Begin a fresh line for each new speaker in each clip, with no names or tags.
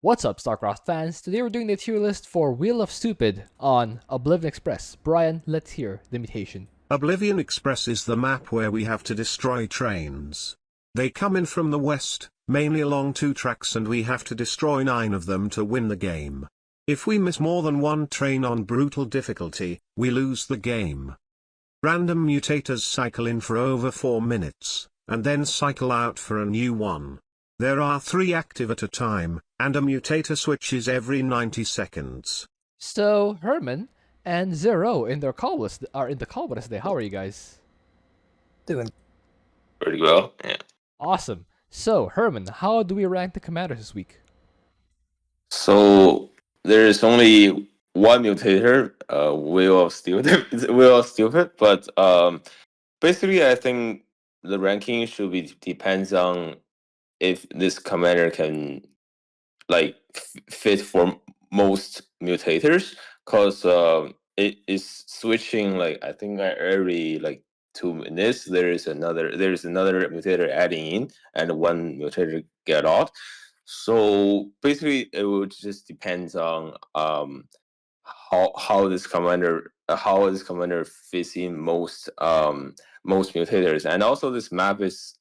What's up, Starcraft fans? Today we're doing the tier list for Wheel of Stupid on Oblivion Express. Brian, let's hear the mutation.
Oblivion Express is the map where we have to destroy trains. They come in from the west, mainly along 2 tracks, and we have to destroy 9 of them to win the game. If we miss more than 1 train on brutal difficulty, we lose the game. Random mutators cycle in for over 4 minutes, and then cycle out for a new one. There are 3 active at a time, and a mutator switches every 90 seconds.
So, Herman and Zero are in the call with us today. How are you guys?
Doing
pretty well. Yeah.
Awesome. So, Herman, how do we rank the commanders this week?
So there is only one mutator, Wheel of Stupid, but basically I think the ranking should be depends on if this commander can fit for most mutators, because it is switching I think every 2 minutes there is another mutator adding in and one mutator get out. So basically it would just depends on how this commander fits in most mutators. And also this map is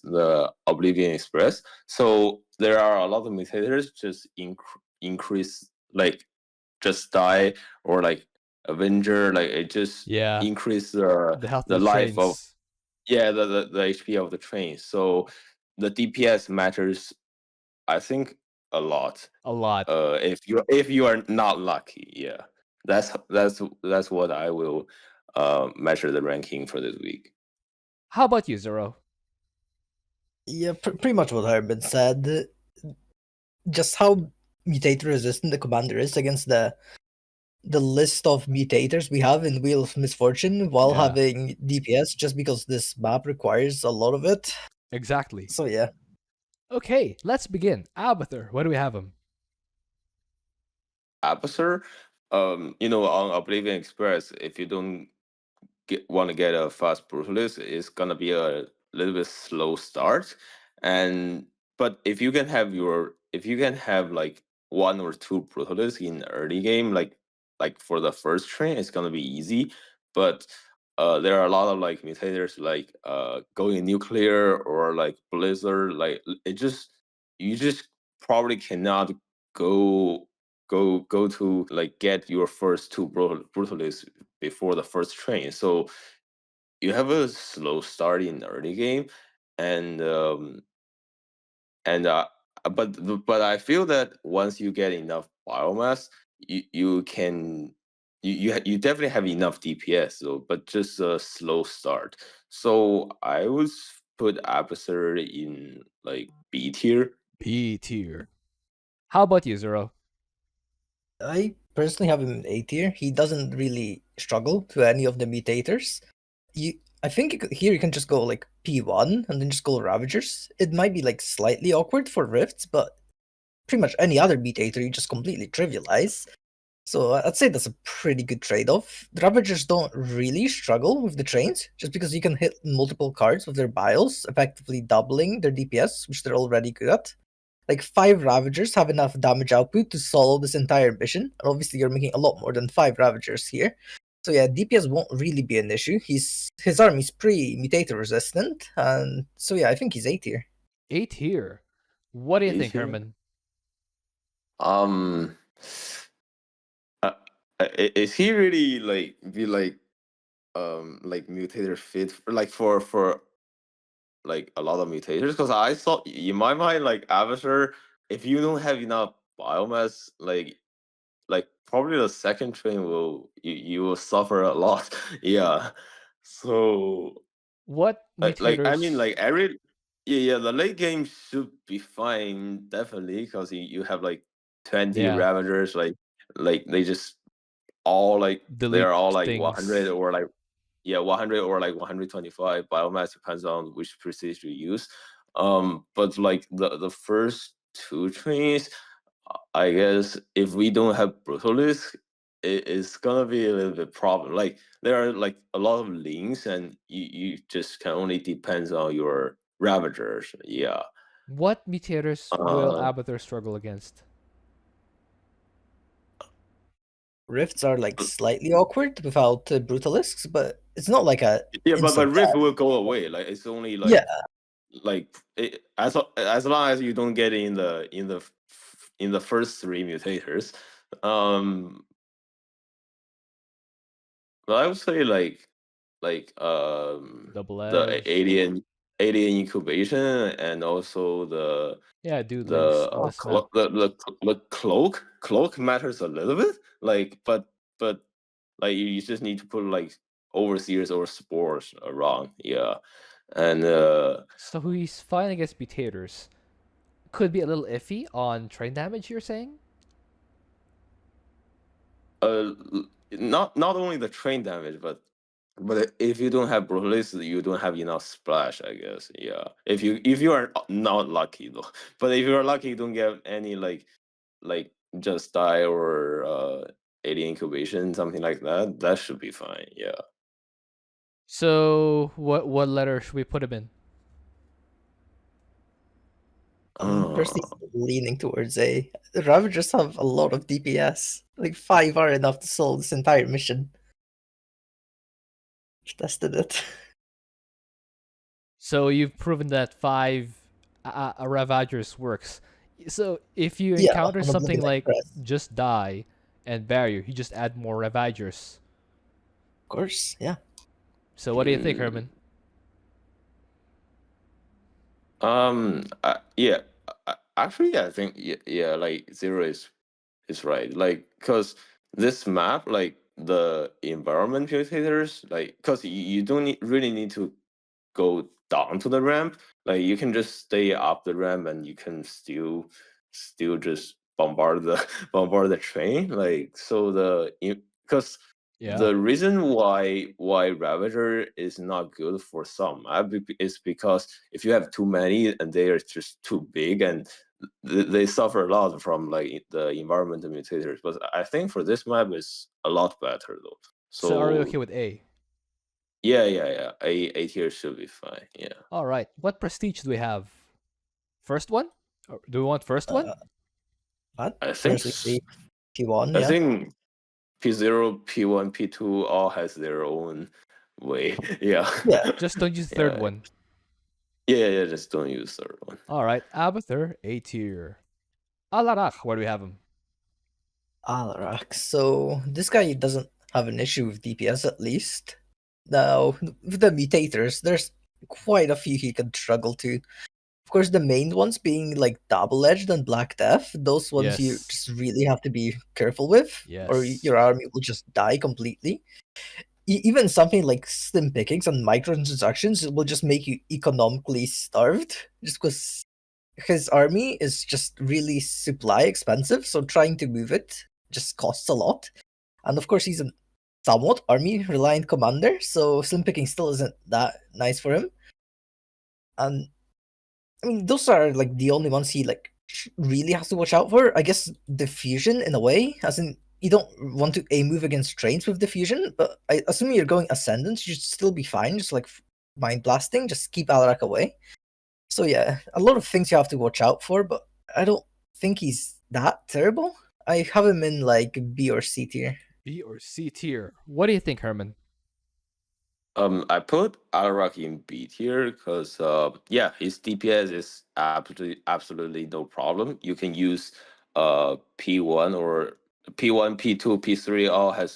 the Oblivion Express, so there are a lot of mutators just increase, just die, or Avenger, it just increase
The
life of
trains.
the HP of the train. So the DPS matters, I think, a lot. If you are not lucky, yeah. That's what I will measure the ranking for this week.
How about you, Zero?
Yeah, pretty much what Herman said. Just how mutator resistant the commander is against the list of mutators we have in Wheel of Misfortune while having DPS, just because this map requires a lot of it.
Exactly.
So yeah.
Okay, let's begin. Abathur, where do we have him?
Abathur, on Oblivion Express, if you don't want to get a fast brutalist, it's gonna be a little bit slow start. But if you can have 1 or 2 brutalists in early game, like for the first train, it's gonna be easy. But there are a lot of mutators going nuclear or blizzard. You just probably cannot go to get your first 2 brutalists before the first train. So you have a slow start in the early game, but I feel that once you get enough biomass, you definitely have enough DPS though, but just a slow start. So I would put Abathur in B tier.
B tier. How about you, Zero?
I personally have him in A tier. He doesn't really struggle to any of the mutators. I think here you can just go P1 and then just go Ravagers. It might be slightly awkward for Rifts, but pretty much any other mutator you just completely trivialize. So I'd say that's a pretty good trade-off. The Ravagers don't really struggle with the trains, just because you can hit multiple cards with their bios, effectively doubling their DPS, which they're already good at. 5 Ravagers have enough damage output to solo this entire mission, and obviously you're making a lot more than 5 Ravagers here. So yeah, DPS won't really be an issue. His army's pretty mutator resistant, and so yeah, I think he's A tier.
A tier. What do you think, Herman?
Is he really mutator fit for a lot of mutators? Because I thought in my mind, Abathur, if you don't have enough biomass, probably the second train you will suffer a lot. Yeah. So
what mutators?
every the late game should be fine, definitely, because you have 20 Ravagers, they just all they are all 100 or 100 or 125 biomass, depends on which precision you use. But the first 2 trains, I guess if we don't have brutalists, it's gonna be a little bit problem. There are a lot of links, and you just can only depends on your Ravagers. Yeah.
What mutators will
Uh,
Abathur struggle against?
Rifts are like slightly awkward without brutalisks, but it's not like a
yeah, but
instant
Rift
death.
will go away. Like it's only
Yeah,
as long as you don't get in the first three mutators. But I would say
Double
the
edge.
alien incubation, and also
Yeah, dude, like on
the
this map.
the cloak matters a little bit. But like you just need to put like overseers or spores around. Yeah. And
So he's fine against mutators. Could be a little iffy on train damage, you're saying?
uh not only the train damage, but if you don't have Brolis, you don't have enough splash, I guess. Yeah. If you are not lucky though. But if you're lucky, you don't get any like just die or alien incubation, something like that. That should be fine. Yeah.
So what letter should we put him in?
I'm
Oh.
personally leaning towards A. The Ravagers have a lot of DPS. Like 5 are enough to solve this entire mission. Just tested it.
So you've proven that 5 Ravagers works. So if you
Yeah,
encounter
on
something
Oblivion
like
Express.
just die and barrier, you just add more Ravagers.
Of course, yeah.
So what do you think, Herman?
Yeah. Actually, I think yeah, like Zero is right. Like, cause this map, like the environment mutators, like, cause you don't really need to go down to the ramp. Like, you can just stay up the ramp, and you can still just bombard the bombard the train. Like, so cause
Yeah.
the reason why Ravager is not good for some map is because if you have too many and they are just too big, and they suffer a lot from like the environmental mutators. But I think for this map is a lot better though.
So are we
So
okay with A?
yeah. A tier should be fine. Yeah.
All right. What prestige do we have? First one? Or do we want first one?
I'd
I think
personally say P1,
I
yeah.
think P0, P1, P2 all has their own way. Yeah.
Yeah.
Just don't use the third one.
Yeah. Just don't use third one.
All right. Abathur, A tier. Alarak, where do we have him?
Alarak. So this guy doesn't have an issue with DPS at least. Now, with the mutators, there's quite a few he could struggle to. Of course, the main ones being like double-edged and Black Death. Those ones you
Yes.
just really have to be careful with, or
Yes.
your army will just die completely. Even something like slim pickings and microtransactions will just make you economically starved, just because his army is just really supply expensive, so trying to move it just costs a lot. And of course, he's a somewhat army reliant commander, so slim picking still isn't that nice for him. And I mean, those are like the only ones he like really has to watch out for. I guess diffusion in a way, as in you don't want to a move against trains with diffusion, but I assume you're going ascendant, you should still be fine. Just like mind blasting, just keep Alarak away. So yeah, a lot of things you have to watch out for, but I don't think he's that terrible. I have him in like B or C tier.
B or C tier. What do you think, Herman?
I put Alarak in B tier because yeah, his DPS is absolutely no problem. You can use P1 or P1, P2, P3 all has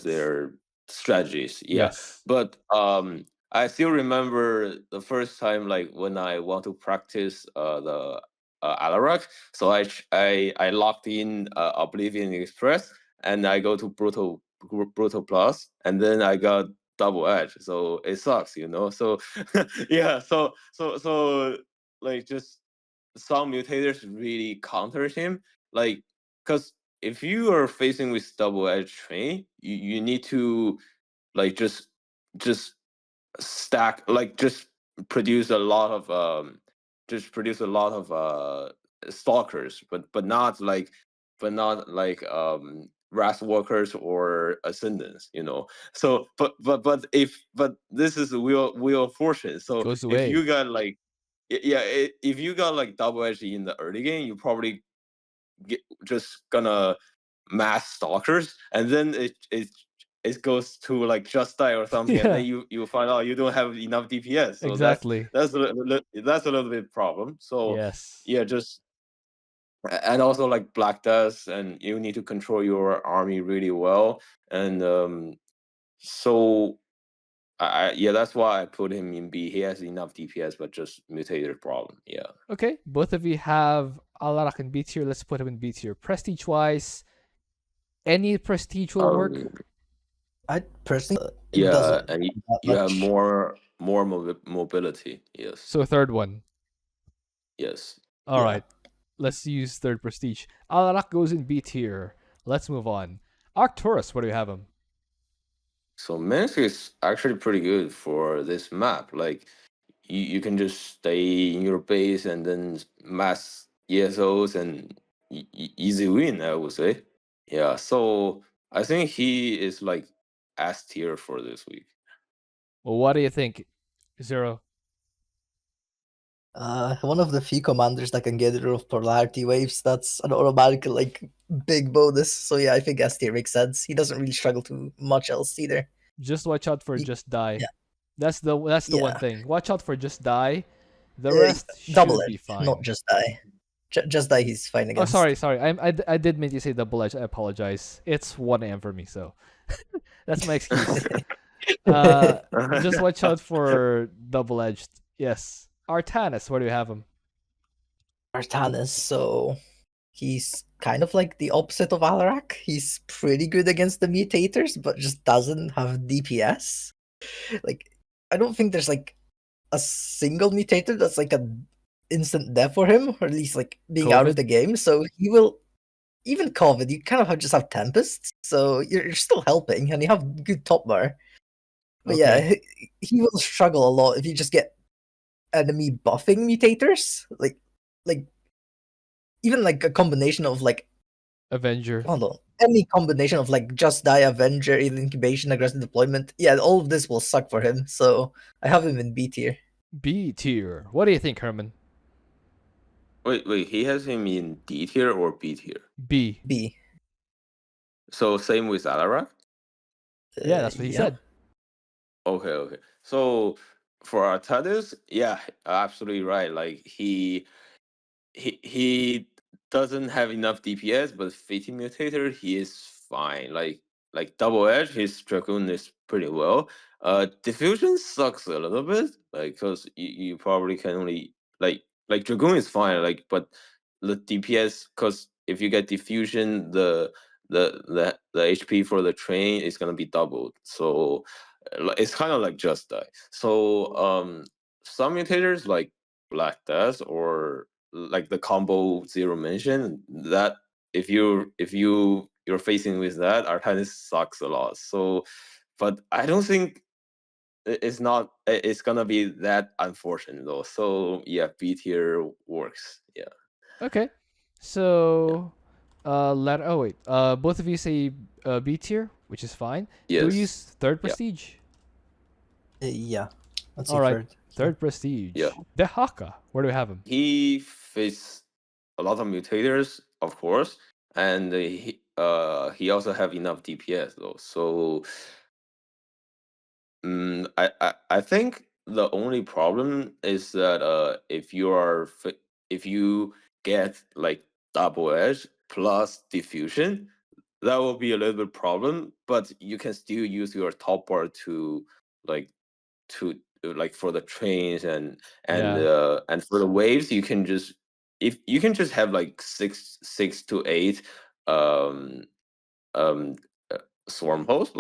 their strategies. Yeah.
Yes.
But I still remember the first time like when I want to practice the Alarak. So I locked in Oblivion Express, and I go to Brutal Plus, and then I got double edge. So it sucks, you know. So yeah, so like just some mutators really counter him, like because if you are facing with double edge train, you need to like just stack, like just produce a lot of stalkers, but not like ras workers or ascendants, you know. So but this is wheel of fortune. So
Goes
if
away.
you got like if you got like double edge in the early game, you probably just gonna mass stalkers, and then it goes to like just die or something, and then you find out you don't have enough DPS. So
Exactly.
that's a little bit problem. So
Yes.
yeah, just and also like Black Death, and you need to control your army really well, and so yeah, that's why I put him in B. He has enough DPS, but just mutator problem. Yeah.
Okay, both of you have Alarak in B tier. Let's put him in B tier. Prestige wise, any prestige will work.
I personally, it
Yeah,
doesn't
and
that
you have
much.
more mobility. Yes.
So third one.
Yes.
All
Yeah.
right, let's use third prestige. Alarak goes in B tier. Let's move on. Arcturus, where do you have him?
So Mengsk is actually pretty good for this map. Like you can just stay in your base and then mass ESOs and easy win, I would say. Yeah. So I think he is like S tier for this week.
Well, what do you think, Zero?
One of the few commanders that can get rid of polarity waves. That's an automatic like big bonus. So yeah, I think S tier makes sense. He doesn't really struggle too much else either.
Just watch out for
He-
just die.
yeah.
That's the one
Yeah.
thing. Watch out for just die. The rest
double
should be
edge,
fine.
not just die. Just die. He's fine
Oh,
against.
sorry. I did mean to say double edge. I apologize. It's 1 AM for me, so that's my excuse. Just watch out for double edged. Yes. Artanis, where do you have him?
Artanis. So he's kind of like the opposite of Alarak. He's pretty good against the mutators, but just doesn't have DPS. Like, I don't think there's like a single mutator that's like an instant death for him, or at least like being out of
COVID?
the game. So he will, even COVID, you kind of just have Tempests, so you're still helping, and you have good top bar. But yeah,
Okay.
he will struggle a lot if you just get enemy buffing mutators, like even like a combination of like,
Avenger.
hold on, any combination of like just die, Avenger, incubation, aggressive deployment. Yeah, all of this will suck for him. So I have him in B tier.
B tier. What do you think, Herman?
Wait, he has him in D tier or B tier?
B.
B.
So same with Alarak?
Yeah, that's what he said.
Okay. So for Artanis, yeah, absolutely right. Like he doesn't have enough DPS, but fitting mutator, he is fine. Like double edge, his dragoon is pretty well. Diffusion sucks a little bit, like because you probably can only like dragoon is fine, like but the DPS, because if you get diffusion, the HP for the train is gonna be doubled. So it's kind of like just die. So some mutators like Black Death or like the combo Zero mentioned, that if you're facing with that, Artanis sucks a lot. So, but I don't think it's gonna be that unfortunate though. So yeah, B tier works. Yeah.
Okay. So, both of you say B tier, which is fine. Do we
Yes.
use third
Yeah.
prestige?
Yeah. Let's see
All right.
third.
Third prestige.
Yeah.
Dehaka, where do we have him?
He faced a lot of mutators, of course, and he also have enough DPS though. So I think the only problem is that if you get like double edge plus diffusion, that will be a little bit problem. But you can still use your top bar to like like for the trains and for the waves, you can just if you can just have like six to eight um um swarm hosts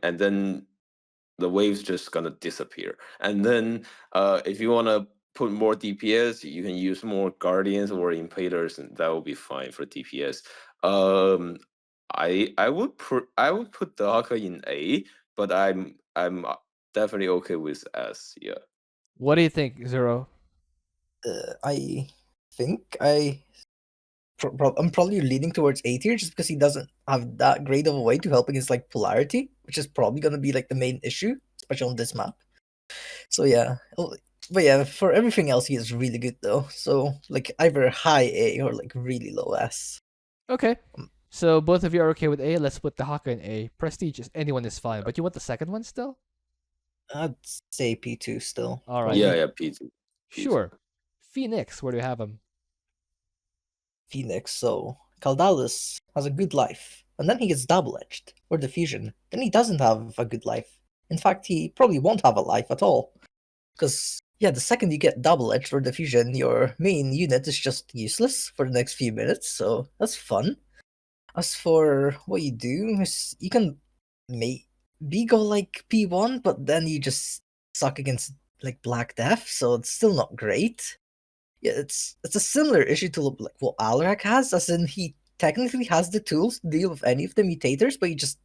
and then the wave's just gonna disappear. And then if you want to put more DPS, you can use more guardians or impalers, and that will be fine for DPS. I would put Dehaka in A, but I'm definitely okay with S. Yeah.
What do you think, Zero?
I think I'm probably leaning towards A tier just because he doesn't have that great of a way to help against like polarity, which is probably going to be like the main issue, especially on this map. So yeah, But yeah, for everything else, he is really good though. So like either high A or like really low S.
Okay. So both of you are okay with A. Let's put Dehaka in A. Prestige is anyone is fine, but you want the second one still?
I'd say P2 still.
All right.
Yeah,
probably.
yeah, P2. P2.
Sure. Phoenix, where do you have him?
Phoenix. So Caldalis has a good life, and then he gets double-edged or diffusion. Then he doesn't have a good life. In fact, he probably won't have a life at all. Because yeah, the second you get double-edged or diffusion, your main unit is just useless for the next few minutes. So that's fun. As for what you do, is you can maybe go like P1, but then you just suck against like Black Death, so it's still not great. Yeah, it's a similar issue to like what Alarak has, as in he technically has the tools to deal with any of the mutators, but he just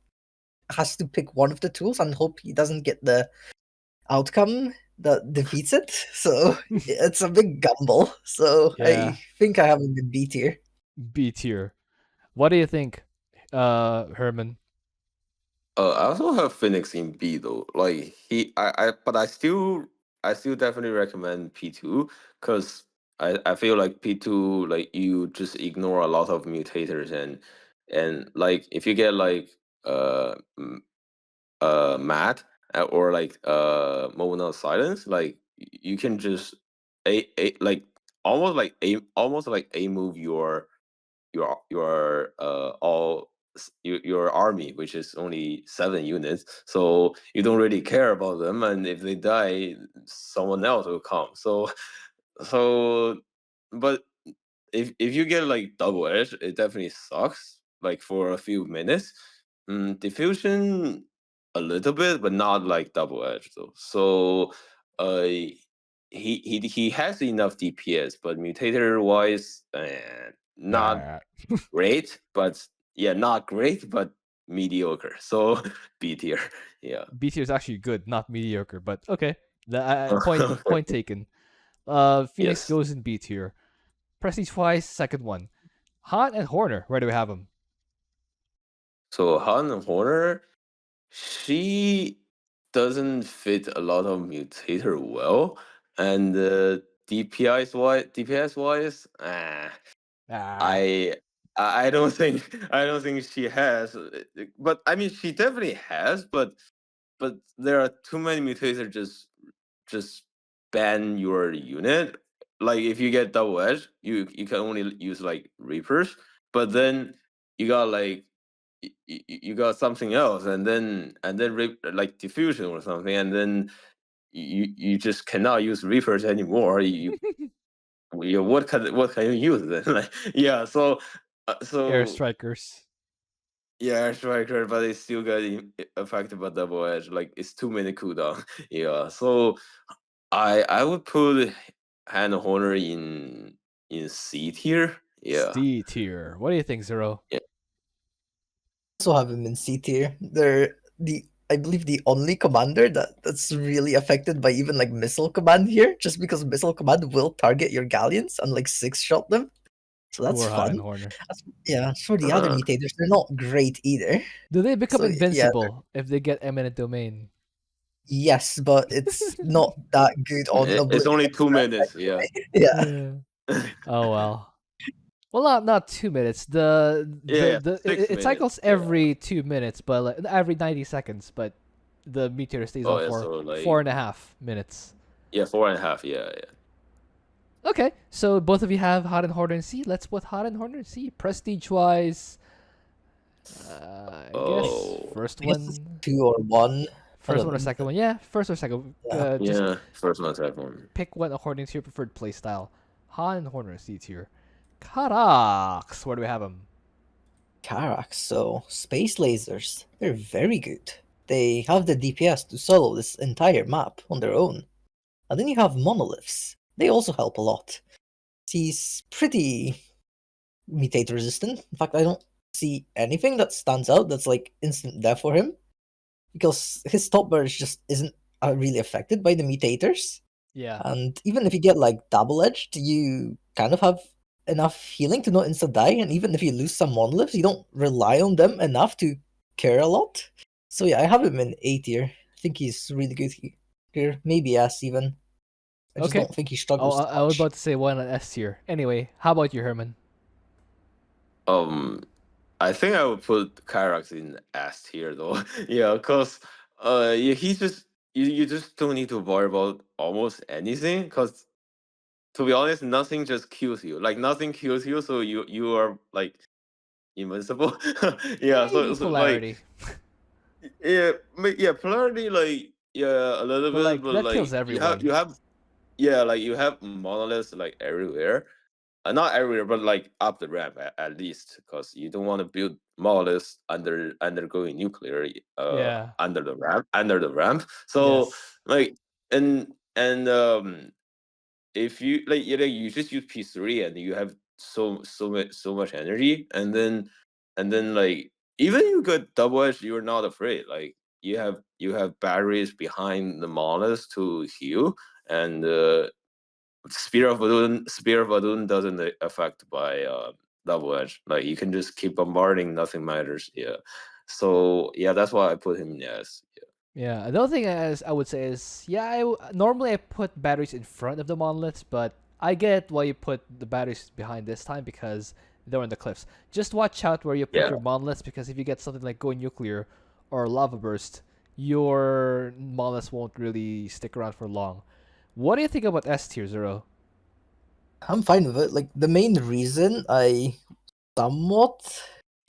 has to pick one of the tools and hope he doesn't get the outcome that defeats it. So it's a big gamble. So
Yeah.
I think I have him in B tier.
B tier. What do you think, Herman?
I also have Phoenix in B though. Like but I still definitely recommend P2 because I feel like P2 like you just ignore a lot of mutators and like if you get like mad or like moment of silence, like you can just a like almost like a move your your army, which is only 7 units, so you don't really care about them, and if they die, someone else will come. So but if you get like double edge, it definitely sucks. Like for a few minutes, diffusion a little bit, but not like double edge though. So, he has enough DPS, but mutator wise, not
Nah.
great. But yeah, not great, but mediocre. So B tier. Yeah.
B tier is actually good, not mediocre, but okay. The point taken. Phoenix
Yes.
goes in B tier. Prestige wise, second one. Han and Horner, where do we have them?
So Han Horner, she doesn't fit a lot of mutator well, and DPS wise,
Ah,
I I don't think she has, but I mean she definitely has, but there are too many mutators just ban your unit. Like if you get double edge, you can only use like Reapers, but then you got like you got something else, and then like diffusion or something, and then you just cannot use Reapers anymore. What can you use then? Like yeah,
air
so
strikers.
yeah, striker, but it still got affected by double edge. Like it's too many cooldown. Yeah, so I would put Hand Horner in C tier. Yeah,
C tier. What do you think, Zero?
yeah.
Also have him in C tier. They're the I believe the only commander that's really affected by even like missile command here, just because missile command will target your galleons and like 6-shot them. So that's
Poor Han and
fun.
Horner.
Yeah, as for the other
Uh,
mutators, they're not great either.
Do they become
So yeah,
invincible if they get eminent domain?
yes, but it's not that good on
it's
Oblivion.
only 2 minutes. Yeah.
Yeah.
Yeah. Oh well. Well, not 2 minutes.
Yeah,
The
six
it
minutes.
cycles
Yeah.
every 2 minutes, but like, every 90 seconds. But the meteor stays
Oh
on
yeah,
for
so like
4.5 minutes.
yeah, 4.5. Yeah, yeah.
Okay, so both of you have Hot and Horner and C. Let's put Hot and Horner and C. Prestige wise, I guess
Oh
first
I guess it's
one,
2 or 1. I
first one or
don't.
second one. Yeah, first or second.
Yeah.
Just
yeah, first one, second one.
pick one according to your preferred playstyle. Han and Horner C tier. Karax, where do we have them?
Karax, so space lasers, they're very good. They have the DPS to solo this entire map on their own. And then you have monoliths. They also help a lot. He's pretty mutate resistant. In fact, I don't see anything that stands out that's like instant death for him. Because his top burst just isn't really affected by the mutators.
Yeah.
And even if you get like double edged, you kind of have enough healing to not insta die. And even if you lose some monoliths, you don't rely on them enough to care a lot. So yeah, I have him in A tier. I think he's really good here. Maybe S even. I just
Okay.
don't think he
Oh,
struggles too
I was
much.
about to say one on S tier. Anyway, how about you, Herman?
I think I would put Karax in S tier though. Yeah, cause yeah, he's just you just don't need to worry about almost anything. Cause to be honest, nothing just kills you. Like nothing kills you, so you are like invincible. Yeah,
Maybe
so like
polarity,
yeah, polarity like yeah a little
but
bit,
like
but
that kills
like
everyone.
you have yeah like you have monoliths like everywhere. Not everywhere, but like up the ramp at least, because you don't want to build monoliths undergoing nuclear
Yeah.
under the ramp. So
Yes.
like and if you like you just use P3 and you have so much energy, and then like even you got double edge, you're not afraid. Like you have batteries behind the monoliths to heal, and Spear of Adun doesn't affect by double edge. Like you can just keep bombarding, nothing matters. Yeah. So yeah, that's why I put him in S.
Yeah. Another thing as I would say is, yeah, normally I put batteries in front of the monoliths, but I get why you put the batteries behind this time because they're on the cliffs. Just watch out where you put
Yeah.
your monoliths because if you get something like going nuclear or lava burst, your monoliths won't really stick around for long. What do you think about S tier, Zero?
I'm fine with it. Like the main reason I somewhat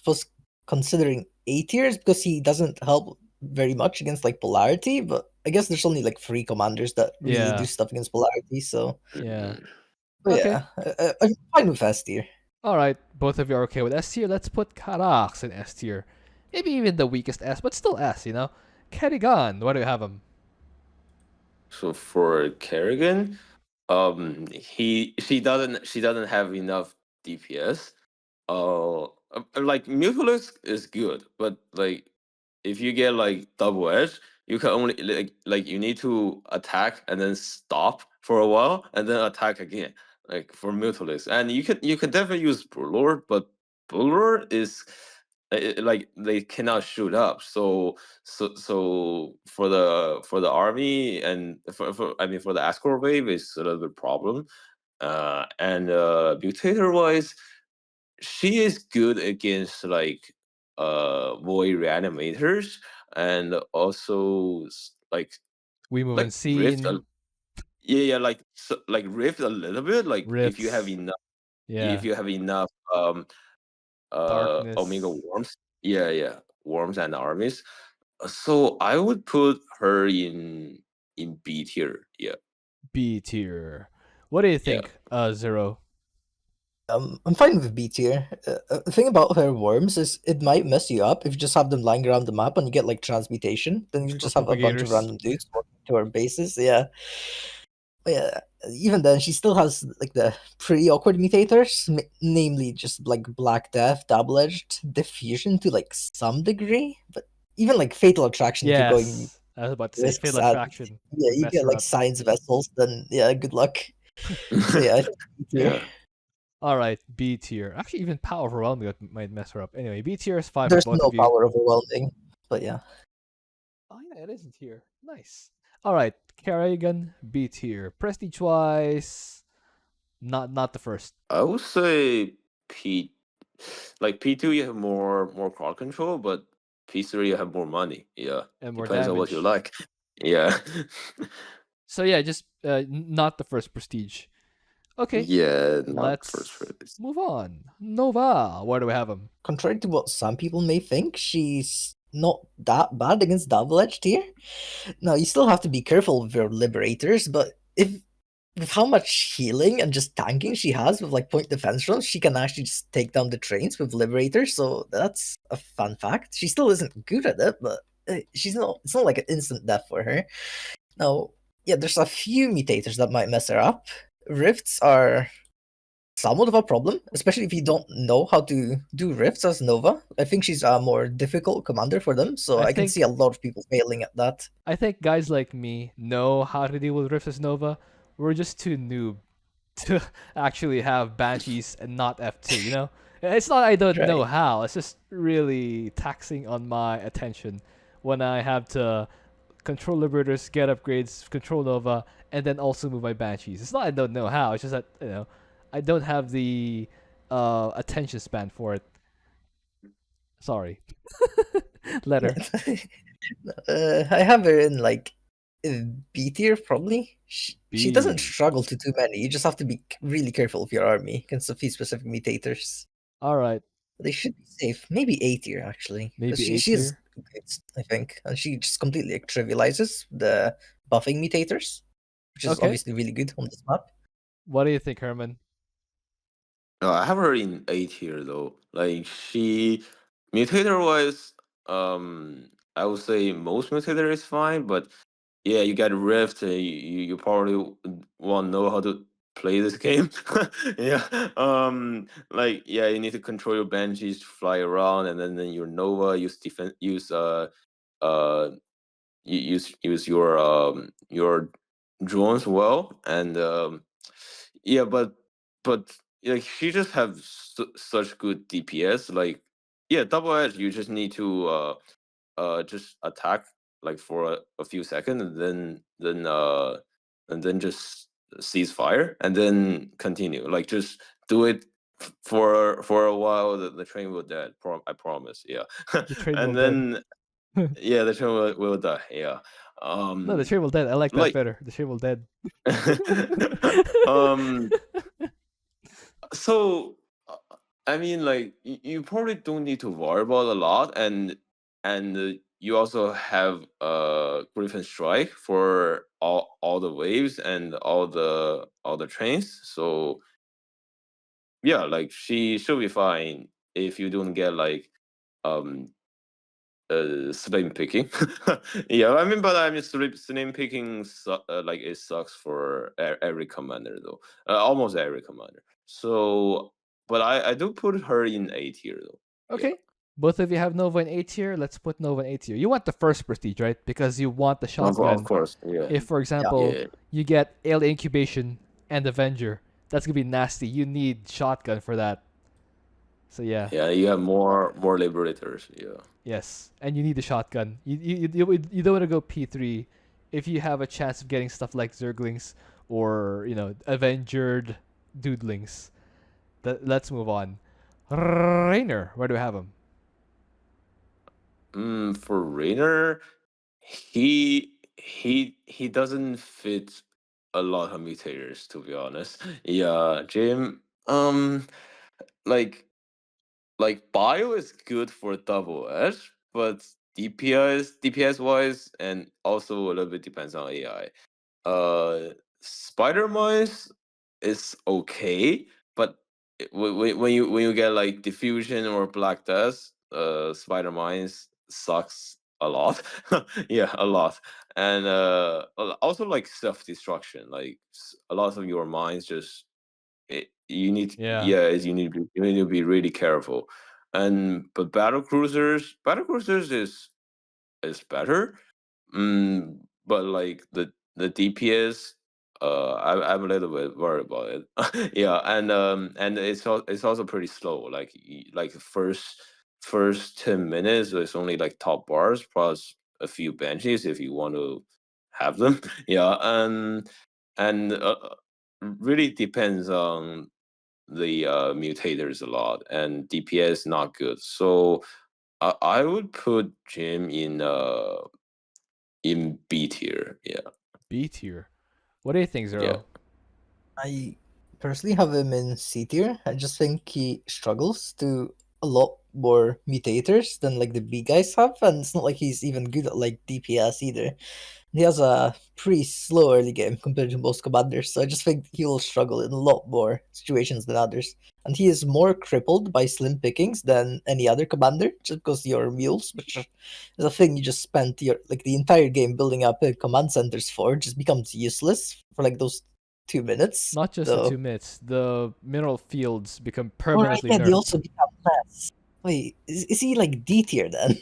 was considering A tier is because he doesn't help very much against like polarity, but I guess there's only like 3 commanders that really do
Yeah.
stuff against polarity, so
Yeah.
Mhm.
but
Okay.
yeah, I'm fine with S tier.
All right, both of you are okay with S tier. Let's put Karax in S tier. Maybe even the weakest S, but still S, you know? Kerrigan, why do you have him?
So for Kerrigan, she doesn't have enough DPS. Like Mutalisk is good, but like if you get like double edge, you can only like you need to attack and then stop for a while and then attack again. Like for Mutalisk, and you can definitely use Bullord, but Bullord is like they cannot shoot up. So for the army and for I mean for the escort wave is a little bit problem. And mutator wise, she is good against like void reanimators and also
We move in
like rift
scene,
yeah like like rift a little bit, like
rifts,
if
yeah,
you have enough omega
darkness,
worms, yeah worms and armies. So I would put her in B tier. Yeah,
B tier. What do you
yeah.
think, Zero?
I'm fine with B tier. The thing about her worms is it might mess you up if you just have them lying around the map and you get like transmutation. Then you
Or
just have a bunch of
propagators?
random dudes walking to her bases. Yeah, but yeah. Even then, she still has like the pretty awkward mutators, namely just like Black Death, Double Edged, Diffusion to like some degree, but even like Fatal Attraction if you're going
Yes, I was about to say
risks
Fatal
and
Attraction
yeah,
would
you
mess
get
her
like
up.
Science Vessels. Then yeah, good luck. So yeah, I think B tier.
Yeah.
All right, B tier. Actually, even Power Overwhelming might mess her up. Anyway, B tier is fine for
There's
both
no
of you.
power overwhelming, but yeah.
Oh yeah, it isn't here. Nice. All right, Kerrigan, B tier. Prestige wise, not the first
I would say P, like P2 you have more crowd control, but P3 you have more money. Yeah,
and more
depends on what you
damage.
like. Yeah,
So yeah, just not the first prestige. Okay,
yeah, not first
let's
release.
move on. Nova, where do we have him?
Contrary to what some people may think, she's not that bad against double edged here. Now you still have to be careful with your liberators, but if with how much healing and just tanking she has with like point defense runs, she can actually just take down the trains with liberators. So that's a fun fact. She still isn't good at it, but she's not. It's not like an instant death for her. Now, yeah, there's a few mutators that might mess her up. Rifts are somewhat of a problem, especially if you don't know how to do rifts as Nova. I think she's a more difficult commander for them, so
I
I can
think
see a lot of people failing at that.
I think guys like me know how to deal with Rifts Nova. We're just too noob to actually have Banshees and not F2, you know? It's not I don't know
Right.
how, it's just really taxing on my attention when I have to control Liberators, get upgrades, control Nova, and then also move my Banshees. It's not I don't know how. It's just that I don't have the attention span for it. Sorry. Letter.
I have her in like B tier probably. She doesn't
B.
struggle to too many. You just have to be really careful of your army against a few specific mutators.
All right.
They should be safe. Maybe A tier actually. 'Cause
Maybe A
she is
tier.
good, I think, and she just completely trivializes the buffing mutators, which is
Okay.
obviously really good on this map.
What do you think, Herman?
I have her in A tier though. Like she, mutator wise, I would say most mutator is fine, but yeah, you got Rift. You probably want to know how to play this game. Yeah. Like yeah, you need to control your banshees to fly around, and then your Nova use defense uh use your drones well, and yeah, but like she just have such good DPS. Like yeah, double edge. You just need to just attack like for a few seconds, and then just cease fire, and then continue. Like just do it for a while. The train will dead. I promise. Yeah,
The train will
and
dead.
then yeah, the train will die. Yeah.
No, the train will dead. I like that
Like
better. The train will dead.
um so I mean, like you probably don't need to worry about a lot, and you also have Griffin Strike for all the waves and all the trains. So yeah, like she should be fine if you don't get like um slim picking. Yeah, I mean, but I mean, slim picking like it sucks for every commander though, almost every commander. So, but I do put her in A tier though. Yeah,
Okay. Both of you have Nova in A tier. Let's put Nova in A tier. You want the first prestige, right? Because you want the
of
shotgun.
course. Yeah,
If, for example,
yeah,
you get Alien Incubation and Avenger, that's gonna be nasty. You need shotgun for that. So yeah,
yeah. You have more liberators. Yeah,
yes, and you need the shotgun. You don't want to go P3 if you have a chance of getting stuff like Zerglings or Avengered Doodlings. Let's move on. Raynor, where do we have him?
for Raynor, he doesn't fit a lot of mutators to be honest. Yeah, Jim. Like bio is good for double edge, but DPS wise, and also a little bit depends on AI. Spider Mines is okay, but when you get like diffusion or black death, Spider Mines sucks a lot. Yeah, a lot, and also like self destruction. Like a lot of your mines just you need
Yeah,
yeah you need to be really careful, and but battle cruisers is better. But like the DPS, I'm a little bit worried about it. Yeah, and it's also pretty slow. Like like first 10 minutes, it's only like top bars plus a few benches if you want to have them. Yeah, and really depends on the mutators a lot, and DPS not good. So I would put Jim in B tier. Yeah,
B tier. What do you think,
yeah.
Zero?
I personally have him in C tier. I just think he struggles to a lot more mutators than like the B guys have, and it's not like he's even good at like DPS either. He has a pretty slow early game compared to most commanders, so I just think he will struggle in a lot more situations than others. And he is more crippled by slim pickings than any other commander, just because your mules, which is a thing you just spent your like the entire game building up command centers for, just becomes useless for like those 2 minutes.
Not just the
So
2 minutes. The mineral fields become
oh right,
permanently
yeah, they
nerfed.
also become less. Wait, is he like D tier then?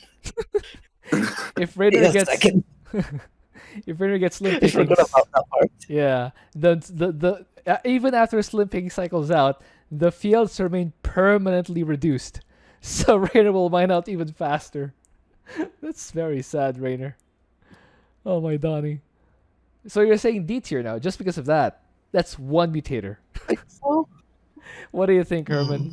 If
Wait
Raider
a
gets
second.
if Raider gets slim
I forgot
pickings,
about that part.
yeah, the even after slim picking cycles out, the fields remain permanently reduced. So Raider will mine out even faster. That's very sad, Rainer. Oh my Donnie. So you're saying D tier now just because of that? That's one mutator.
I think so.
What do you think, Herman?
Hmm.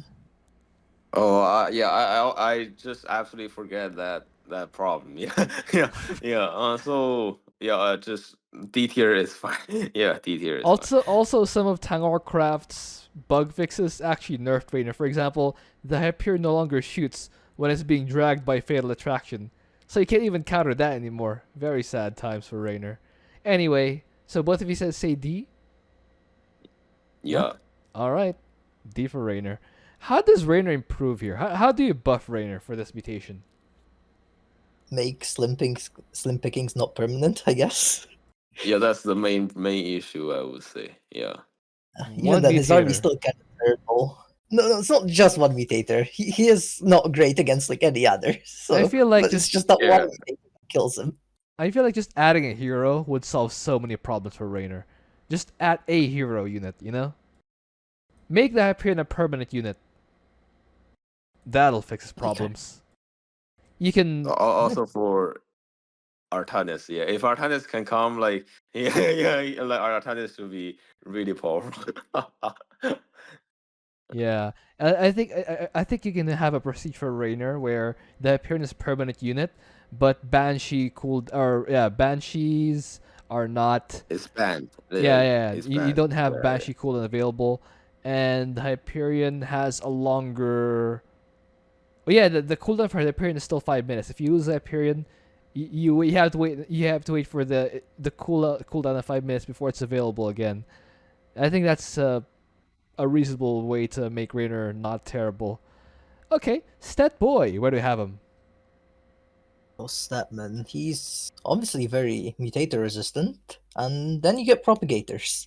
Oh, yeah, I just absolutely forget that problem. Yeah, yeah, yeah. So yeah, just D tier is fine. Yeah, D tier is fine.
Also, some of Tangarcraft's bug fixes actually nerfed Raynor. For example, the Hyperion no longer shoots when it's being dragged by Fatal Attraction, so you can't even counter that anymore. Very sad times for Raynor. Anyway, so both of you said say D.
Yep.
Yeah.
All right, D for Raynor. How does Raynor improve here? How do you buff Raynor for this mutation?
Make slim pickings not permanent, I guess.
Yeah, that's the main issue, I would say. Yeah.
Even
One
then, his army's
mutator.
still kind of terrible. No, it's not just one mutator. He is not great against like any other.
I
So,
feel like
but it's
just
just that one
Yeah.
mutator that kills him.
I feel like just adding a hero would solve so many problems for Raynor. Just add a hero unit, you know? Make the Hyperion a permanent unit. That'll fix his problems. You can
Also for Artanis, yeah. If Artanis can come, like, yeah, like Artanis will be really powerful.
yeah. I think you can have a procedure for Raynor where the Hyperion is a permanent unit, but Banshees are not.
It's banned.
Yeah,
Yeah,
yeah.
it's
You
banned.
don't have
Yeah,
Banshee cooldown available, and the Hyperion has a longer. Well, yeah, the cooldown for Hyperion is still 5 minutes. If you lose Hyperion, you have to wait. You have to wait for the cooldown of 5 minutes before it's available again. I think that's a reasonable way to make Raynor not terrible. Okay, Stat Boy, where do we have him?
Oh, Stetmann, he's obviously very mutator resistant, and then you get propagators.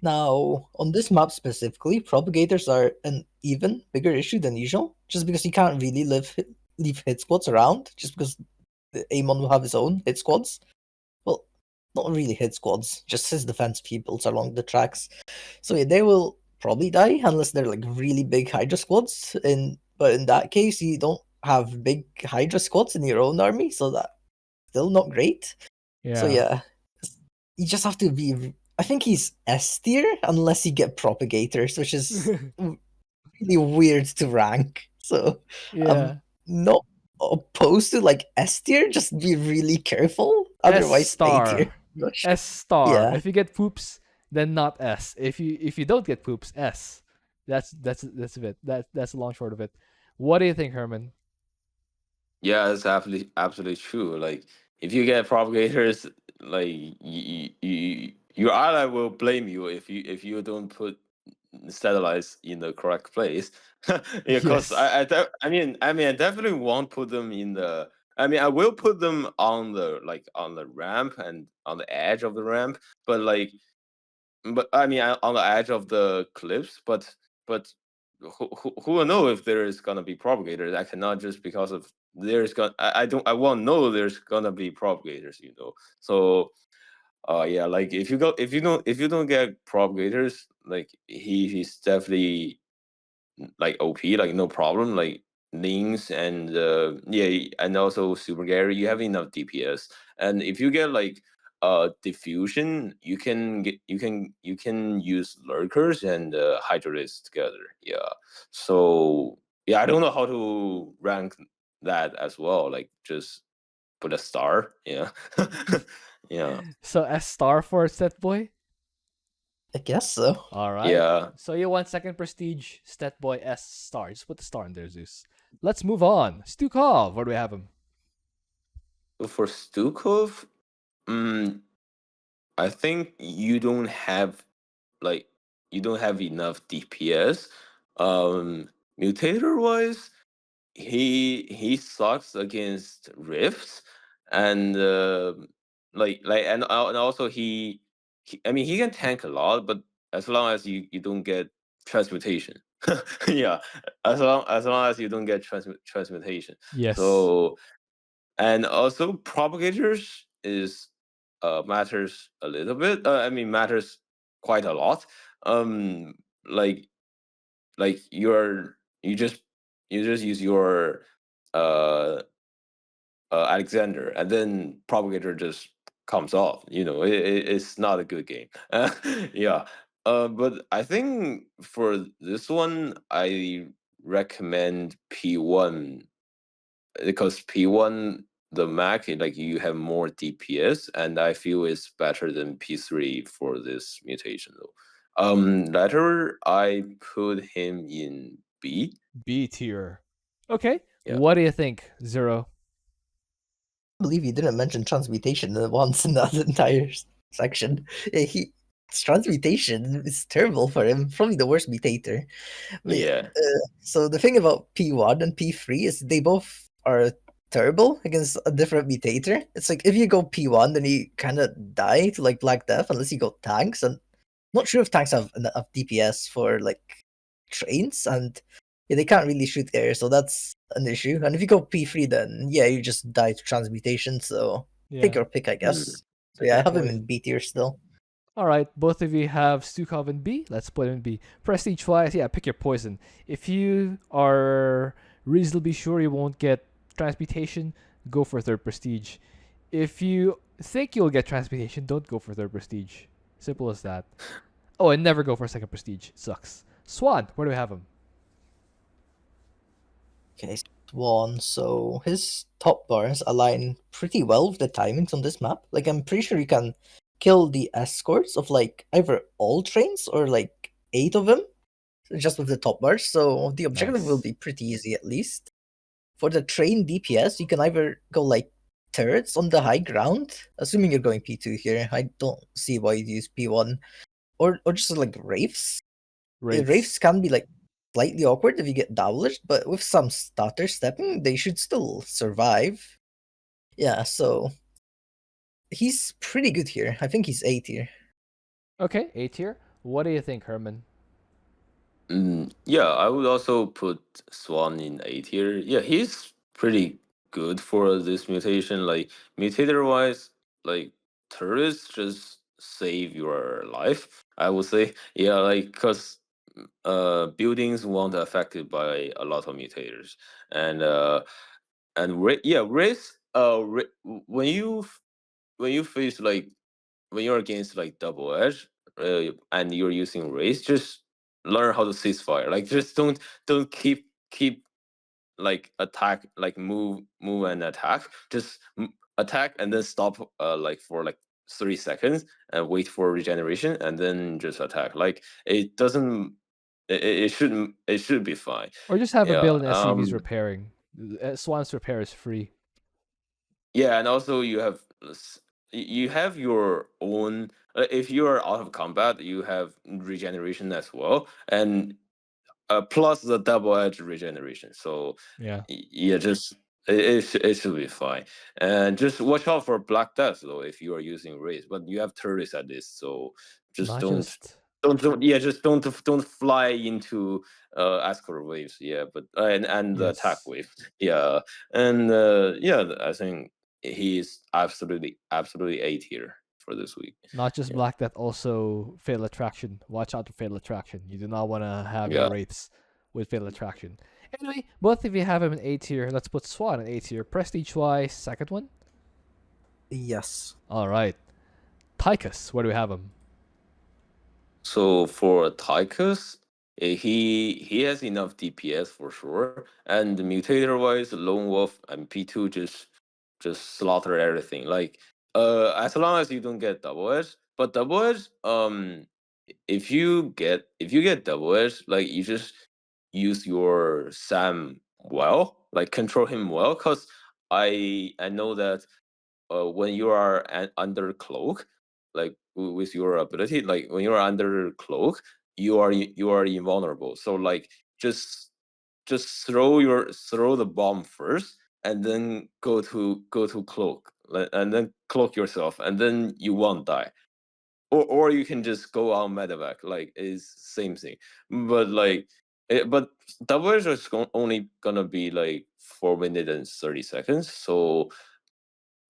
Now, on this map specifically, propagators are an even bigger issue than usual, just because you can't really leave hit squads around, just because the Amon will have his own hit squads. Well, not really hit squads, just his defense peoples along the tracks. So yeah, they will probably die unless they're like really big Hydra squads. But in that case, you don't have big Hydra squads in your own army, so that's still not great. So
Yeah.
yeah, you just have to be. I think he's S tier unless you get propagators, which is really weird to rank. So I'm
yeah.
not opposed to like S tier. Just be really careful.
S
Otherwise, A tier.
star. S star.
Yeah.
If you get poops, then not S. If you don't get poops, S. That's it. That's the long short of it. What do you think, Herman?
yeah, it's absolutely true. Like, if you get propagators, like, your ally will blame you if you don't put satellites in the correct place. Yeah, because
Yes.
I definitely won't put them in the. I mean, I will put them on the ramp and on the edge of the ramp, but like, but I mean, on the edge of the cliffs, but who will know if there is gonna be propagators? I cannot just because of there's gonna I won't know there's gonna be propagators, you know. So yeah, like if you don't get propagators, like he's definitely like OP, like no problem, like Lings and yeah, and also Super Gary, you have enough DPS. And if you get like diffusion, you can use lurkers and Hydralis together. Yeah. So yeah, I don't know how to rank that as well. Like just put a star. Yeah. Yeah.
So S star for Stat Boy.
I guess so.
All right.
Yeah.
So you want second prestige, Stat Boy S star. Just put the star in there, Zeus. Let's move on. Stukov, where do we have him?
So for Stukov, mm, I think like you don't have enough DPS. Mutator wise, he sucks against rifts, and and also I mean he can tank a lot, but as long as you don't get transmutation. Yeah, as long as you don't get transmutation.
Yes.
So, and also propagators is matters a little bit. I mean matters quite a lot. Um, like you just use your uh, Alexander, and then propagator just comes off. It's not a good game. Yeah. But I think for this one, I recommend P1 because P1 the Mac like you have more DPS, and I feel it's better than P3 for this mutation though. Later I put him in B.
B tier. Okay.
Yeah.
What do you think, Zero?
I believe you didn't mention transmutation once in that entire section. Transmutation is terrible for him. Probably the worst mutator. But
Yeah.
so the thing about P1 and P3 is they both are terrible against a different mutator. It's like if you go P1, then you kind of die to like Black Death unless you go tanks. And not sure if tanks have enough DPS for like trains, and yeah, they can't really shoot air, so that's an issue. And if you go P3, then yeah, you just die to transmutation. So take
Yeah.
your pick, I
Mm.
guess. So yeah, I
Good
have him
point.
in B tier still.
All right, both of you have Stukov in B. Let's put him in B. Prestige wise, yeah, pick your poison. If you are reasonably sure you won't get transmutation, go for third prestige. If you think you'll get transmutation, don't go for third prestige. Simple as that. Oh, and never go for second prestige. Sucks. Swann, where do we have him?
Okay, Swann. So his top bars align pretty well with the timings on this map. Like I'm pretty sure you can kill the escorts of like either all trains or like 8 of them just with the top bars. So the objective will
Nice.
be pretty easy at least. For the train DPS, you can either go like turrets on the high ground, assuming you're going P2 here. I don't see why you'd use P1, or just like Wraiths. Wraiths
Wraiths.
can be like slightly awkward if you get dowlished, but with some stutter stepping, they should still survive. Yeah, so he's pretty good here. I think he's A tier.
Okay, A tier. What do you think, Herman?
Yeah, I would also put Swann in A tier. Yeah, he's pretty good for this mutation. Like mutator wise, like turrets just save your life. I would say, yeah, like because buildings won't affected by a lot of mutators, and yeah, race. When you face like when you're against like double edge and you're using race, just learn how to ceasefire. Like just don't keep like attack like move and attack. Just attack and then stop like for like 3 seconds and wait for regeneration and then just attack. Like it doesn't. It should be fine.
Or just have a
Yeah.
build in SCV's repairing. Swann's repair is free.
Yeah, and also you have your own. If you are out of combat, you have regeneration as well, and plus the double edge regeneration. So
Yeah.
yeah, just it should be fine. And just watch out for Black Death though if you are using race. But you have turrets at this, so just
Not just
don't yeah just don't fly into escort waves. Yeah, but and the attack
yes.
wave. Yeah, and yeah, I think he's absolutely A tier for this week.
Not just
Yeah.
Black Death, also Fatal Attraction. Watch out for Fatal Attraction. You do not want to have your
Yeah.
wraiths with Fatal Attraction. Anyway, both of you have him in A tier. Let's put Swann in A tier. Prestige wise, second one.
Yes.
All right. Tychus, where do we have him?
So for Tychus, he has enough DPS for sure, and mutator wise, Lone Wolf and P2 just slaughter everything. Like as long as you don't get double edge, but double edge, if you get double edge, like you just use your Sam well, like control him well, cause I know that when you are under cloak, like with your ability, like when you are under cloak, you are invulnerable. So like just throw the bomb first, and then go to cloak, and then cloak yourself, and then you won't die. Or you can just go on medevac, like it's same thing. But like, but double edge is only gonna be like 4 minutes and 30 seconds. So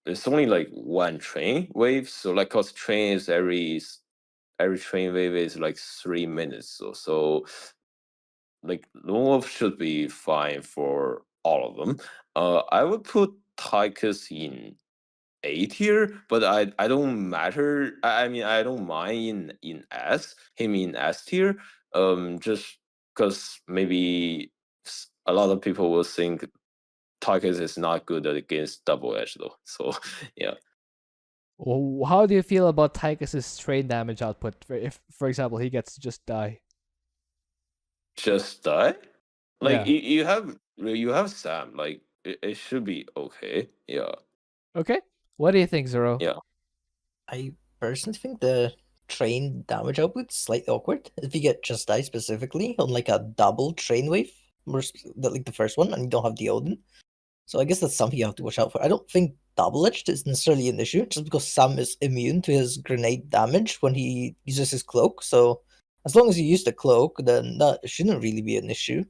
it's only like one train wave. So like, cause train is every train wave is like 3 minutes. So like Lone Wolf should be fine for all of them. I would put Tychus in A tier, but I don't matter. I mean, I don't mind in S, him in S tier. Just because maybe a lot of people will think Tychus is not good against double edge though. So yeah,
Well, how do you feel about Tychus's train damage output? If, for example, he gets to just die.
just die. Like
Yeah.
you have Sam. Like it should be okay. Yeah,
Okay. What do you think, Zero?
yeah.
I personally think the train damage output is slightly awkward. If you get just die specifically on like a double train wave, like the first one, and you don't have the Odin. So I guess that's something you have to watch out for. I don't think double edged is necessarily an issue, just because Sam is immune to his grenade damage when he uses his cloak. So as long as you use the cloak, then that shouldn't really be an issue.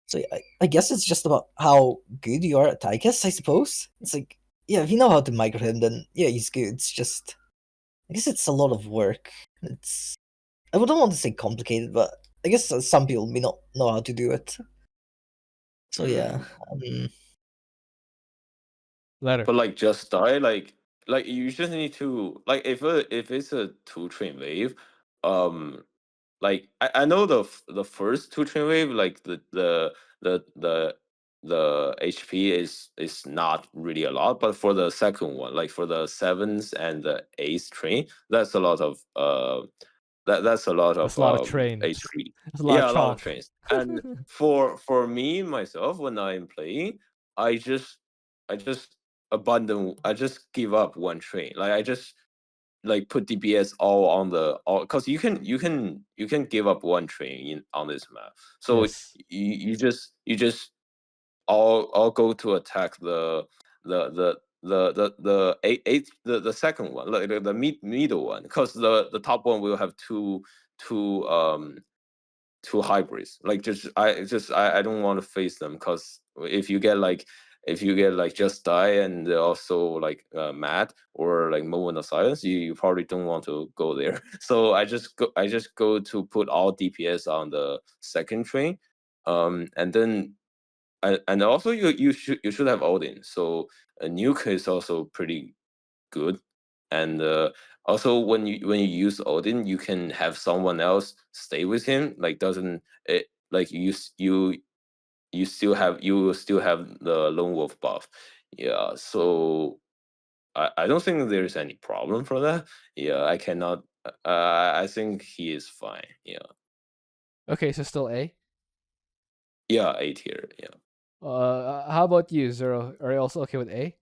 So yeah, I guess it's just about how good you are at Tychus, I suppose. It's like, yeah, if you know how to micro him, then yeah, he's good. It's just, I guess it's a lot of work. It's, I don't want to say complicated, but I guess some people may not know how to do it. So yeah,
Letter.
But like just die, like you just need to like if it's a two train wave, like I know the first two train wave, like the the the HP is not really a lot, but for the second one, like for the seventh and the eighth train, that's a lot of that's a lot
That's
of
a lot of train.
HP.
That's a lot of
Yeah, a lot of
chalk.
trains. And for me myself, when I'm playing, I just I just give up one train. Like I just like put DPS all on the all because you can give up one train on this map. So
Yes.
you just all go to attack the eight the second one, like the middle one, because the top one will have two two hybrids. Like I don't want to face them, because if you get like just die and they're also like mad or like moment of silence, you probably don't want to go there. So I just go to put all DPS on the second train, and then and also you should have Odin. So a nuke is also pretty good, and also when you use Odin, you can have someone else stay with him. Like doesn't it like you will still have the lone wolf buff. Yeah, so I don't think there's any problem for that. Yeah, I cannot. I think he is fine. Yeah,
Okay, so still A.
yeah, A tier. Yeah.
How about you, Zero? Are you also okay with A?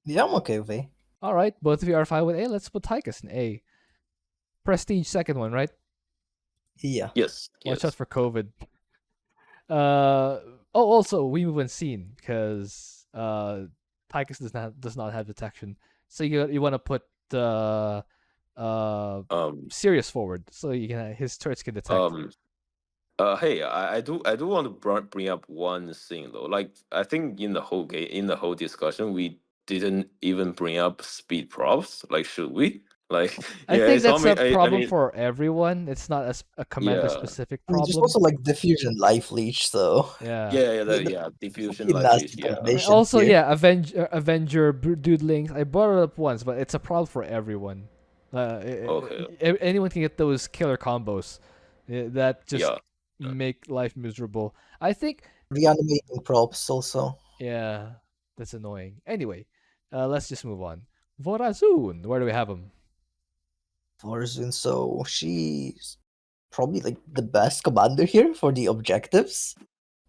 yeah, I'm okay with it.
All right, both of you are fine with A. Let's put Tychus in A. Prestige second one, right?
Yeah.
Yes.
Watch out
Yes.
for COVID. Oh, also we move unseen because Tychus does not have detection. So you want to put
Um.
Sirius forward so you can his turrets can detect.
Hey, I do want to bring up one thing though. Like, I think in the whole game, in the whole discussion, we didn't even bring up speed props. Like, should we? Like,
I
yeah,
think
it's on
that's
me.
a
I
problem
mean,
for everyone. It's not a commander
yeah,
specific
I mean, there's
problem.
also like diffusion life leech, so
Yeah.
yeah,
the
yeah. Diffusion
fucking
life
nasty
leech. Yeah,
And
combinations
also,
here.
yeah, Avenger Dude Links. I brought it up once, but it's a problem for everyone.
okay,
Anyone can get those killer combos that just
yeah.
make life miserable. I think,
Reanimating props also.
yeah, that's annoying. Anyway, let's just move on. Vorazun, where do we have him?
Vorazun, so she's probably like the best commander here for the objectives.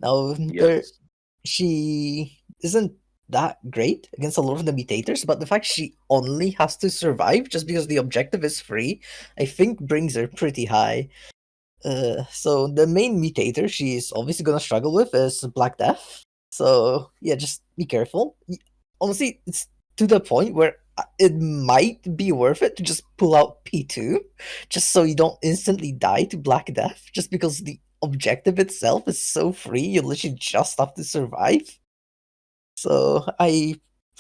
Now
Yes.
she isn't that great against a lot of the mutators, but the fact she only has to survive just because the objective is free, I think brings her pretty high. So the main mutator she's obviously gonna struggle with is Black Death. So yeah, just be careful. Honestly, it's to the point where it might be worth it to just pull out P2, just so you don't instantly die to Black Death, just because the objective itself is so free, you literally just have to survive. So I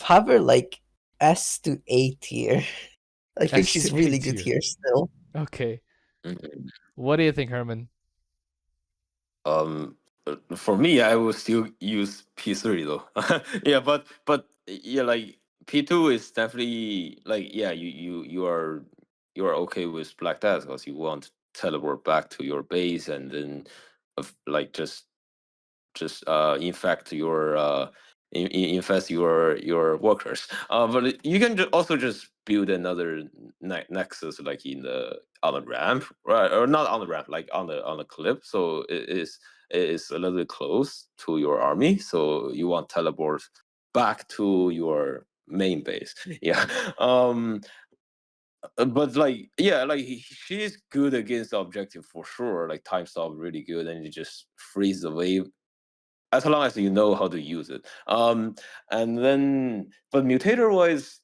have her like S to A tier. I think
S to
she's
A
really good
tier.
here still.
Okay.
Mhm.
What do you think, Herman?
For me, I will still use P3 though. Yeah, but yeah, like P2 is definitely like, yeah, you are okay with Black Death because you want to teleport back to your base and then like just infect your infest your workers. But you can also just build another nexus like on the ramp, right? Or not on the ramp, like on the cliff. So it is a little bit close to your army. So you want teleport back to your main base. Yeah. But like, yeah, like she is good against the objective for sure. Like time stop really good, and you just freeze the wave as long as you know how to use it. And then, but mutator wise,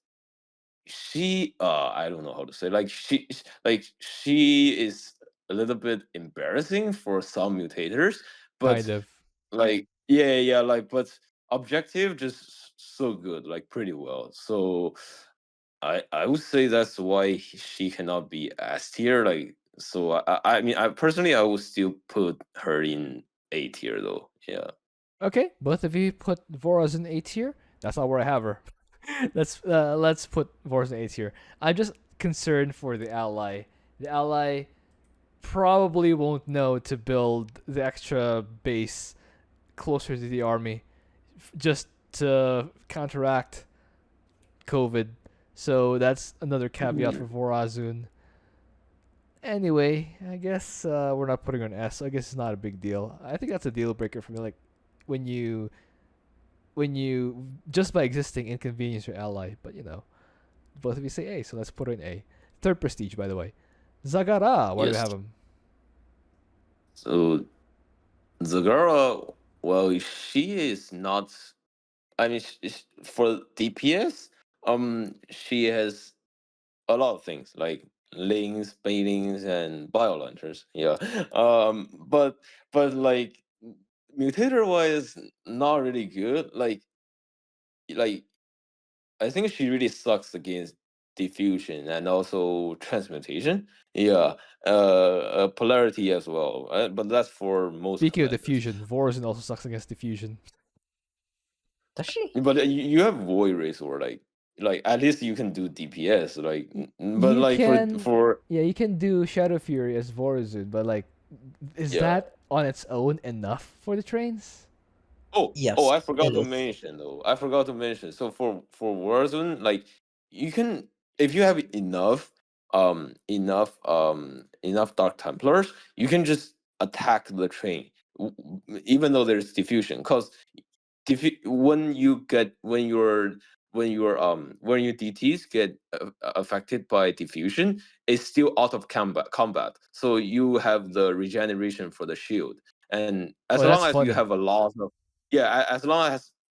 she I don't know how to say, like she is a little bit embarrassing for some mutators, but
Kind of.
like yeah, like but objective just so good, like pretty well. So I would say that's why she cannot be S tier. Like so, I mean, I personally I would still put her in A tier though. Yeah.
Okay, both of you put Vorazun A tier. That's not where I have her. let's put Vorazun A tier. I'm just concerned for the ally. The ally probably won't know to build the extra base closer to the army just to counteract COVID. So that's another caveat for Vorazun. Anyway, I guess we're not putting her on S. So I guess it's not a big deal. I think that's a deal breaker for me. Like when you just by existing inconvenience your ally, but both of you say A, so let's put her in A. Third prestige, by the way. Zagara, where do we
Yes.
have him?
So Zagara, well, she is not. I mean, for DPS, she has a lot of things like links, baitings, and bio launchers. Yeah. But like mutator wise, not really good. Like I think she really sucks against diffusion and also transmutation. Yeah, polarity as well. But that's for most
Speaking of
commanders.
diffusion, Vorazun also sucks against diffusion.
Does she?
But you have void race or like at least you can do DPS. Like, but
You
like
can,
for
yeah, you can do Shadow Fury as Vorazun, but like, is
yeah.
that on its own enough for the trains?
Oh,
Yes,
I
it
forgot to
is.
mention though. I forgot to mention. So for Warzone, like you can, if you have enough Dark Templars, you can just attack the train, even though there's diffusion. Because when you get when your DTs get affected by diffusion, it's still out of combat. So you have the regeneration for the shield, and as
Oh,
long
that's
as you
funny.
have a lot of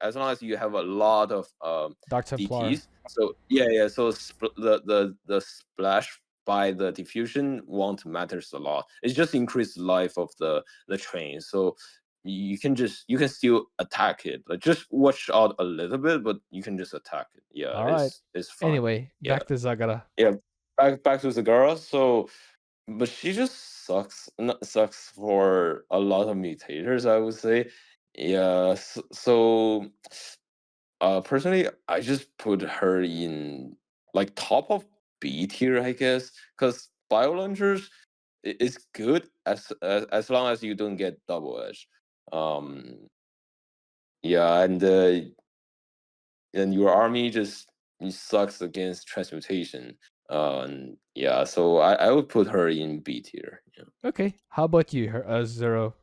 as long as you have a lot of
Dark Templar.
DTs, so yeah, so the splash by the diffusion won't matters a lot. It's just increased life of the train. So you can still attack it. Like just watch out a little bit, but you can just attack it. Yeah,
All right.
it's fine.
Anyway,
Yeah,
back to Zagara.
yeah. Back to Zagara. So, but she just sucks. Not sucks for a lot of mutators, I would say. Yeah. So personally, I just put her in like top of B tier, I guess, because bio launchers is good as long as you don't get double edge. Um, yeah, and your army just sucks against transmutation. Yeah, so I would put her in B tier. Yeah.
Okay, how about you, Zero?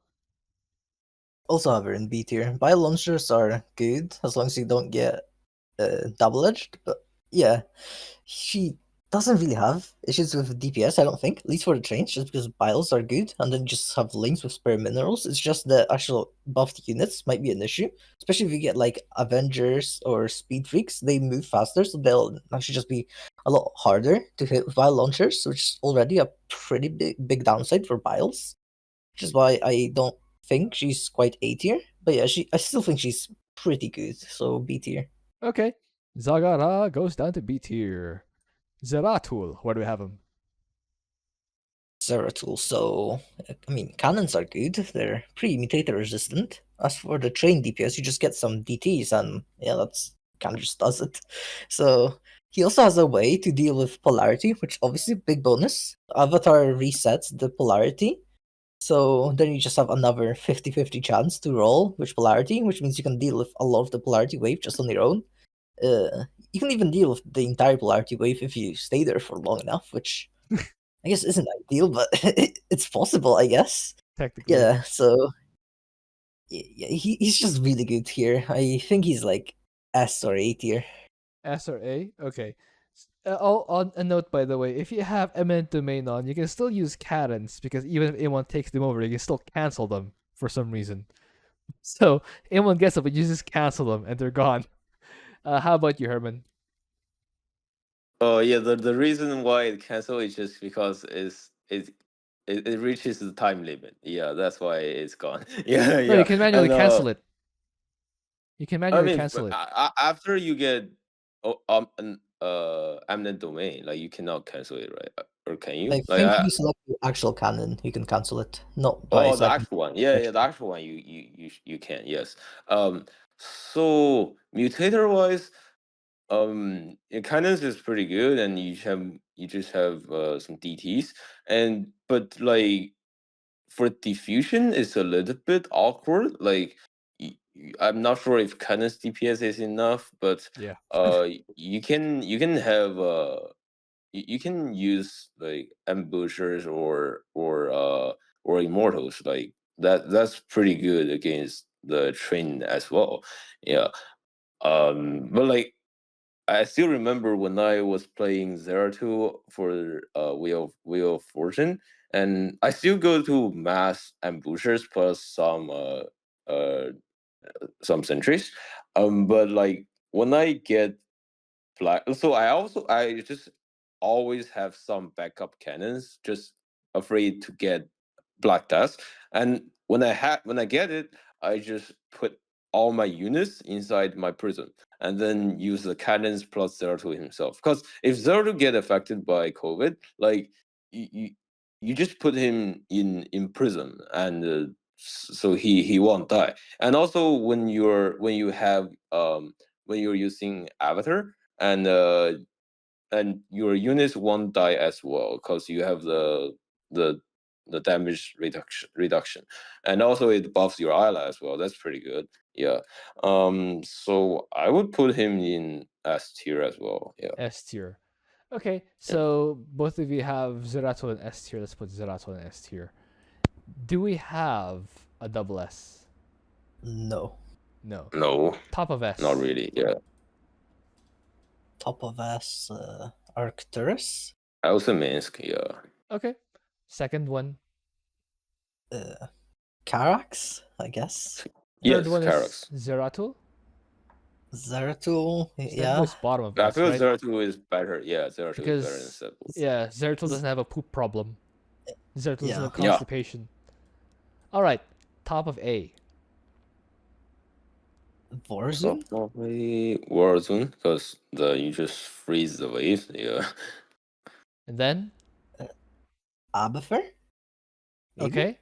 Also have her in B tier. Bio launchers are good as long as you don't get double edged. But yeah, she doesn't really have issues with DPS, I don't think, at least for the trains, just because bios are good and then just have links with spare minerals. It's just the actual buffed units might be an issue, especially if you get like Avengers or Speed Freaks. They move faster, so they'll actually just be a lot harder to hit with bio launchers, which is already a pretty big downside for bios, which is why I don't think she's quite A tier. But yeah, I still think she's pretty good, so B tier.
Okay, Zagara goes down to B tier. Zeratul, where do we have him?
Zeratul. So, I mean, cannons are good. They're pretty mutator resistant. As for the train DPS, you just get some DTs, and yeah, kind of just does it. So he also has a way to deal with polarity, which obviously big bonus. Avatar resets the polarity, so then you just have another 50-50 chance to roll with polarity, which means you can deal with a lot of the polarity wave just on your own. You can even deal with the entire polarity wave if you stay there for long enough, which I guess isn't ideal, but it's possible, I guess.
Technically.
Yeah, so he's just really good here. I think he's like S or A tier.
S or A? Okay. On a note, by the way, if you have eminent domain on, you can still use cannons because even if anyone takes them over, you can still cancel them for some reason. So anyone gets them, but you just cancel them and they're gone. How about you, Herman?
Oh yeah, the reason why it cancel is just because it reaches the time limit. Yeah, that's why it's gone. Yeah,
No, you
yeah.
can manually
And
cancel it. You can
I
manually
mean,
cancel it.
after you get an eminent domain, like you cannot cancel it, right? Or can you?
I
Like
think if you select the actual cannon, you can cancel it. Not by
oh, the
selecting.
actual one. Yeah, yeah, the actual one. You can. Yes. So mutator wise, it kind of is pretty good, and you just have some DTs, and but like for diffusion, it's a little bit awkward. Like I'm not sure if Cannon's DPS is enough, but
Yeah.
you can have you can use like ambushers or immortals like that. That's pretty good against the train as well. Yeah. But like I still remember when I was playing Zeratul for Wheel of Fortune, and I still go to mass ambushers plus uh some sentries. But like when I get black, so I just always have some backup cannons, just afraid to get black dust. And when I get it, I just put all my units inside my prison and then use the cannons plus Zeratul himself. Because if Zeratul get affected by COVID, like you, you just put him in prison, and so he won't die. And also when you're using Avatar, and your units won't die as well because you have the the damage reduction, and also it buffs your ally as well. That's pretty good. Yeah. So I would put him in S tier as well. Yeah.
S tier. Okay,
Yeah.
so both of you have Zeratul in S tier. Let's put Zeratul in S tier. Do we have a double S?
No.
No.
No,
Top of S.
not really. Yeah.
Top of S, Arcturus.
I also Minsk. Yeah.
Okay. Second one.
Karax, I guess.
Third
Yes,
one is
Karax.
Zeratul.
Zeratul,
Zeratul
yeah.
is bottom of
I
S,
feel
right?
Zeratul is better. Yeah, Zeratul is better than
Because
Zeratul.
yeah, Zeratul doesn't have a poop problem. Zeratul doesn't
Yeah.
have
Yeah.
constipation. All right. Top of A.
Vorazun?
So probably Warzone because you just freeze the waves. Yeah.
And then
Abathur? Maybe?
okay.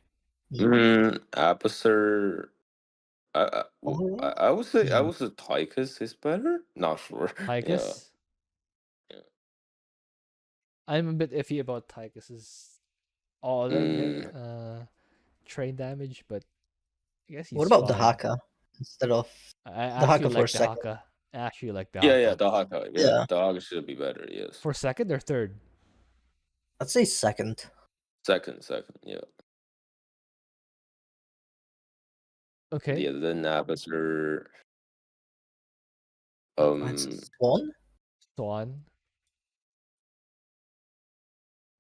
Abathur. I would say
Hmm.
Tychus is better. Not sure. Yeah.
Tychus. I'm a bit iffy about Tychus's all train damage, but I guess he's
What about
fine.
Dehaka instead of
I actually
Dehaka for
like
second?
Dehaka. I actually like
Yeah.
Dehaka.
Dehaka. Yeah.
Yeah.
Dehaka should be better. Yes.
For second or third?
I'd say second.
Second. Yeah.
Okay.
Yeah. Then Abathur.
I'd say Swann?
Swann,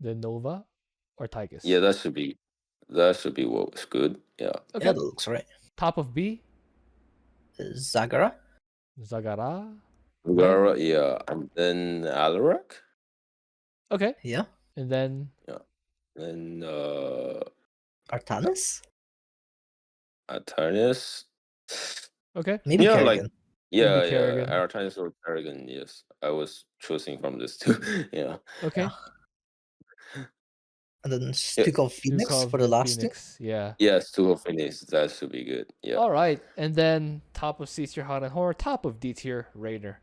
then Nova, or Tychus.
Yeah. That should be what's good. Yeah.
Okay.
Yeah, that looks right.
Top of B,
Zagara?
Zagara. Then
Zagara. Yeah. And then Alarak.
okay.
Yeah.
And then
Yeah. Then
Artanis?
Artanis.
okay.
Maybe
Yeah,
Kerrigan.
like yeah,
Maybe Kerrigan.
Artanis or Kerrigan. Yes, I was choosing from this two. Yeah.
Okay.
Yeah. and then Stukov Phoenix
Stukov
for the
and
last two.
Phoenix. Yeah.
Yes, two of Phoenix. That should be good. Yeah.
All right, and then top of C tier Hot and Horror, top of D tier Raynor.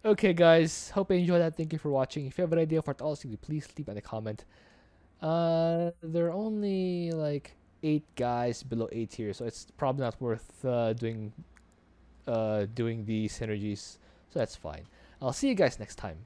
Okay, guys, hope you enjoyed that. Thank you for watching. If you have an idea for what else, please leave in a comment. There are only like 8 guys below A tier, so it's probably not worth doing the synergies. So that's fine. I'll see you guys next time.